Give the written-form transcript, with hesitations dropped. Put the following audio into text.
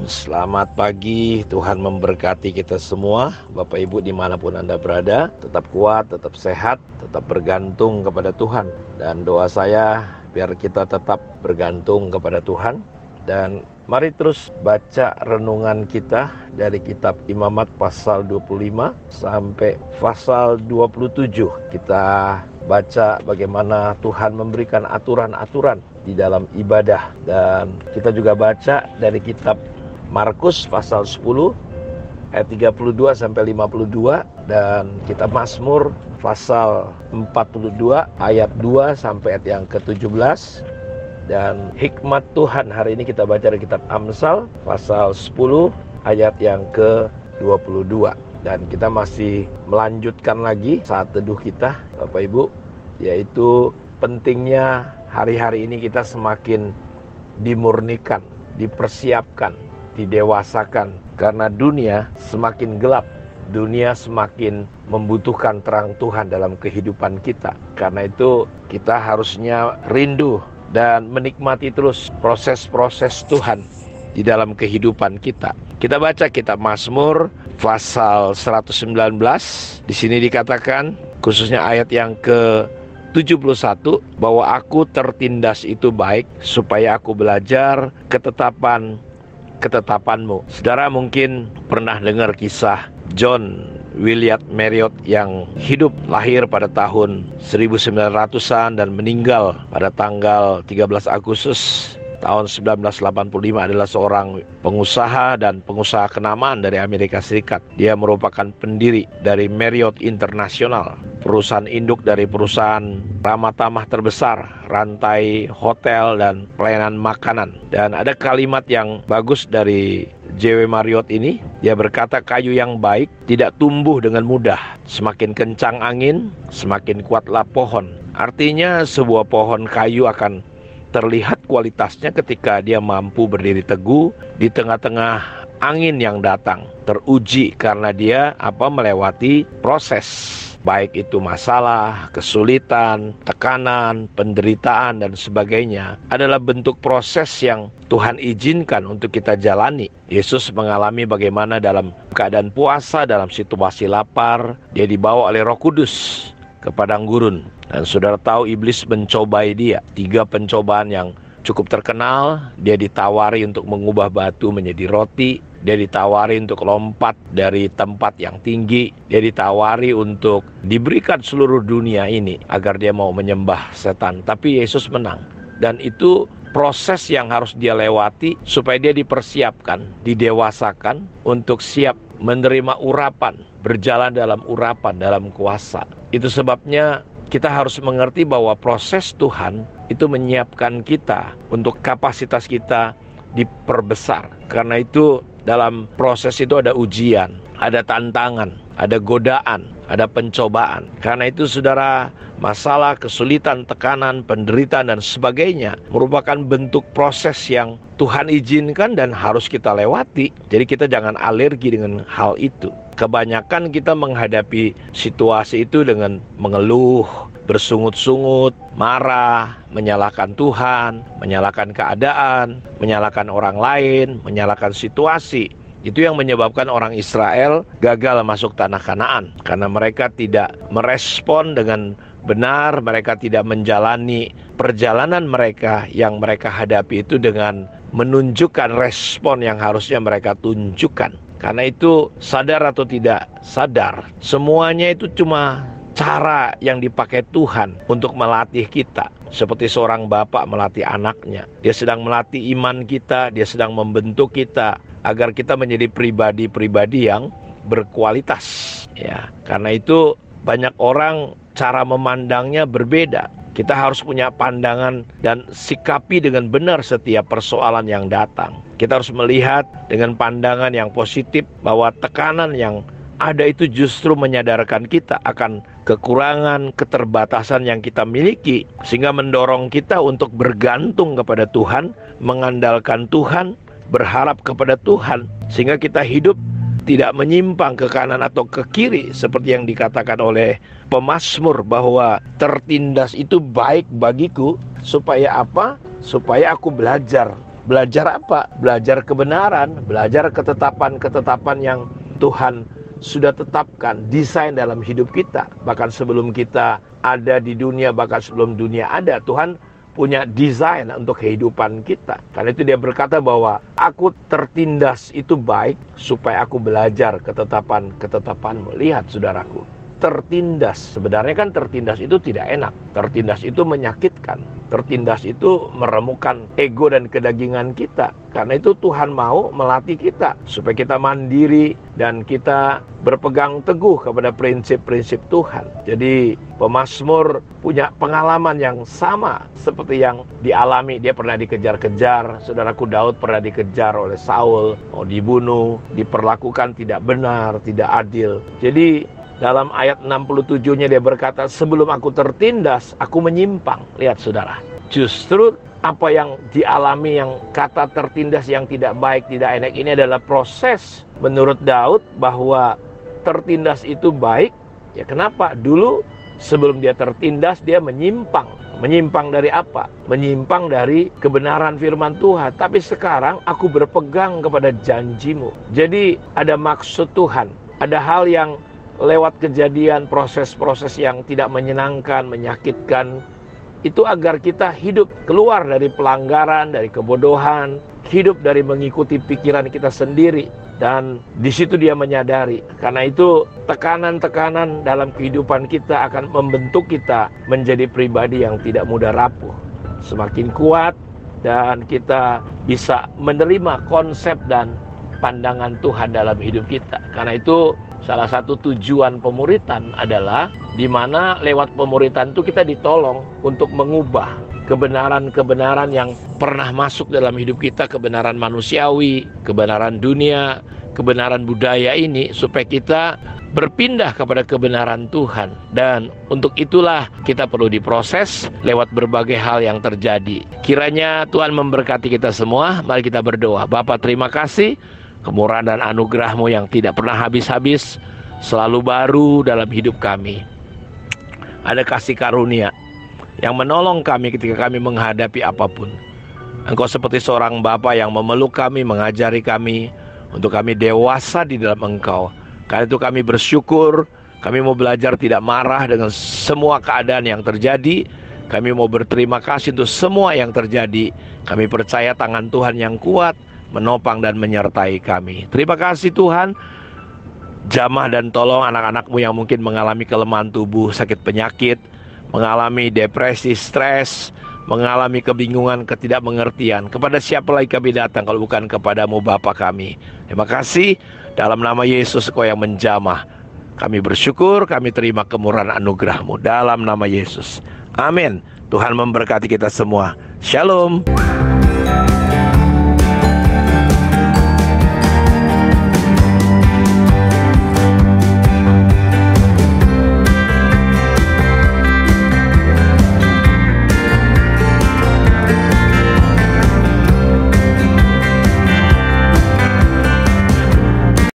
selamat pagi. Tuhan memberkati kita semua. Bapak Ibu dimanapun Anda berada, tetap kuat, tetap sehat, tetap bergantung kepada Tuhan. Dan doa saya biar kita tetap bergantung kepada Tuhan. Dan mari terus baca renungan kita dari kitab Imamat pasal 25 sampai pasal 27. Kita baca bagaimana Tuhan memberikan aturan-aturan di dalam ibadah. Dan kita juga baca dari kitab Markus pasal 10 ayat 32 sampai 52 dan kitab Mazmur pasal 42 ayat 2 sampai ayat yang ke-17. Dan hikmat Tuhan hari ini kita baca dari kitab Amsal pasal 10 ayat yang ke-22. Dan kita masih melanjutkan lagi saat teduh kita Bapak Ibu, yaitu pentingnya hari-hari ini kita semakin dimurnikan, dipersiapkan, didewasakan. Karena dunia semakin gelap, dunia semakin membutuhkan terang Tuhan dalam kehidupan kita. Karena itu kita harusnya rindu dan menikmati terus proses-proses Tuhan di dalam kehidupan kita. Kita baca kitab Mazmur pasal 119. Di sini dikatakan khususnya ayat yang ke-71 bahwa aku tertindas itu baik supaya aku belajar ketetapanmu. Saudara mungkin pernah dengar kisah John William Marriott yang hidup lahir pada tahun 1900-an dan meninggal pada tanggal 13 Agustus tahun 1985 adalah seorang pengusaha dan pengusaha kenamaan dari Amerika Serikat. Dia merupakan pendiri dari Marriott International, perusahaan induk dari perusahaan ramah tamah terbesar, rantai hotel dan pelayanan makanan. Dan ada kalimat yang bagus dari J.W. Marriott ini. Dia berkata, kayu yang baik tidak tumbuh dengan mudah. Semakin kencang angin, semakin kuatlah pohon. Artinya sebuah pohon kayu akan terlihat kualitasnya ketika dia mampu berdiri teguh di tengah-tengah angin yang datang. Teruji karena dia melewati proses, baik itu masalah, kesulitan, tekanan, penderitaan dan sebagainya, adalah bentuk proses yang Tuhan izinkan untuk kita jalani. Yesus mengalami bagaimana dalam keadaan puasa, dalam situasi lapar, dia dibawa oleh Roh Kudus ke padang gurun. Dan saudara tahu iblis mencobai dia. 3 pencobaan yang cukup terkenal. Dia ditawari untuk mengubah batu menjadi roti. Dia ditawari untuk lompat dari tempat yang tinggi. Dia ditawari untuk diberikan seluruh dunia ini agar dia mau menyembah setan. Tapi Yesus menang. Dan itu proses yang harus dia lewati supaya dia dipersiapkan, didewasakan untuk siap menerima urapan, berjalan dalam urapan, dalam kuasa. Itu sebabnya kita harus mengerti bahwa proses Tuhan itu menyiapkan kita untuk kapasitas kita diperbesar. Karena itu dalam proses itu ada ujian, ada tantangan, ada godaan, ada pencobaan. Karena itu saudara, masalah, kesulitan, tekanan, penderitaan dan sebagainya merupakan bentuk proses yang Tuhan izinkan dan harus kita lewati. Jadi kita jangan alergi dengan hal itu. Kebanyakan kita menghadapi situasi itu dengan mengeluh, bersungut-sungut, marah, menyalahkan Tuhan, menyalahkan keadaan, menyalahkan orang lain, menyalahkan situasi. Itu yang menyebabkan orang Israel gagal masuk tanah Kanaan. Karena mereka tidak merespon dengan benar, mereka tidak menjalani perjalanan mereka yang mereka hadapi itu dengan menunjukkan respon yang harusnya mereka tunjukkan. Karena itu sadar atau tidak sadar, semuanya itu cuma cara yang dipakai Tuhan untuk melatih kita. Seperti seorang bapak melatih anaknya. Dia sedang melatih iman kita, dia sedang membentuk kita agar kita menjadi pribadi-pribadi yang berkualitas. Ya, karena itu banyak orang cara memandangnya berbeda. Kita harus punya pandangan dan sikapi dengan benar setiap persoalan yang datang. Kita harus melihat dengan pandangan yang positif bahwa tekanan yang ada itu justru menyadarkan kita akan kekurangan, keterbatasan yang kita miliki, sehingga mendorong kita untuk bergantung kepada Tuhan, mengandalkan Tuhan, berharap kepada Tuhan, sehingga kita hidup tidak menyimpang ke kanan atau ke kiri seperti yang dikatakan oleh pemazmur bahwa tertindas itu baik bagiku supaya apa? Supaya aku belajar Belajar apa? Belajar kebenaran, belajar ketetapan-ketetapan yang Tuhan sudah tetapkan, desain dalam hidup kita. Bahkan sebelum kita ada di dunia, bahkan sebelum dunia ada, Tuhan punya desain untuk kehidupan kita. Karena itu dia berkata bahwa aku tertindas itu baik supaya aku belajar ketetapan-ketetapanmu. Lihat saudaraku, tertindas. Sebenarnya kan tertindas itu tidak enak. Tertindas itu menyakitkan. Tertindas itu meremukkan ego dan kedagingan kita. Karena itu Tuhan mau melatih kita supaya kita mandiri dan kita berpegang teguh kepada prinsip-prinsip Tuhan. Jadi pemazmur punya pengalaman yang sama seperti yang dialami. Dia pernah dikejar-kejar. Saudaraku, Daud pernah dikejar oleh Saul, mau dibunuh, diperlakukan tidak benar, tidak adil. Jadi dalam ayat 67-nya dia berkata, sebelum aku tertindas, aku menyimpang. Lihat saudara, justru apa yang dialami, yang kata tertindas yang tidak baik, tidak enak, ini adalah proses menurut Daud bahwa tertindas itu baik. Ya kenapa? Dulu sebelum dia tertindas, dia menyimpang. Menyimpang dari apa? Menyimpang dari kebenaran firman Tuhan. Tapi sekarang aku berpegang kepada janjimu. Jadi ada maksud Tuhan. Ada hal yang lewat kejadian, proses-proses yang tidak menyenangkan, menyakitkan, itu agar kita hidup keluar dari pelanggaran, dari kebodohan, hidup dari mengikuti pikiran kita sendiri. Dan di situ dia menyadari, karena itu tekanan-tekanan dalam kehidupan kita akan membentuk kita menjadi pribadi yang tidak mudah rapuh, semakin kuat, dan kita bisa menerima konsep dan pandangan Tuhan dalam hidup kita. Karena itu salah satu tujuan pemuritan adalah di mana lewat pemuritan itu kita ditolong untuk mengubah kebenaran-kebenaran yang pernah masuk dalam hidup kita, kebenaran manusiawi, kebenaran dunia, kebenaran budaya ini, supaya kita berpindah kepada kebenaran Tuhan. Dan untuk itulah kita perlu diproses lewat berbagai hal yang terjadi. Kiranya Tuhan memberkati kita semua. Mari kita berdoa. Bapa, terima kasih, kemurahan dan anugerah-Mu yang tidak pernah habis-habis, selalu baru dalam hidup kami. Ada kasih karunia yang menolong kami ketika kami menghadapi apapun. Engkau seperti seorang Bapa yang memeluk kami, mengajari kami, untuk kami dewasa di dalam Engkau. Karena itu kami bersyukur, kami mau belajar tidak marah dengan semua keadaan yang terjadi. Kami mau berterima kasih untuk semua yang terjadi. Kami percaya tangan Tuhan yang kuat menopang dan menyertai kami. Terima kasih Tuhan. Jamah dan tolong anak-anak-Mu yang mungkin mengalami kelemahan tubuh, sakit penyakit, mengalami depresi, stres, mengalami kebingungan, ketidakmengertian. Kepada siapa lagi kami datang kalau bukan kepadamu Bapa kami. Terima kasih. Dalam nama Yesus Engkau yang menjamah. Kami bersyukur, kami terima kemurahan anugerah-Mu dalam nama Yesus. Amin. Tuhan memberkati kita semua. Shalom.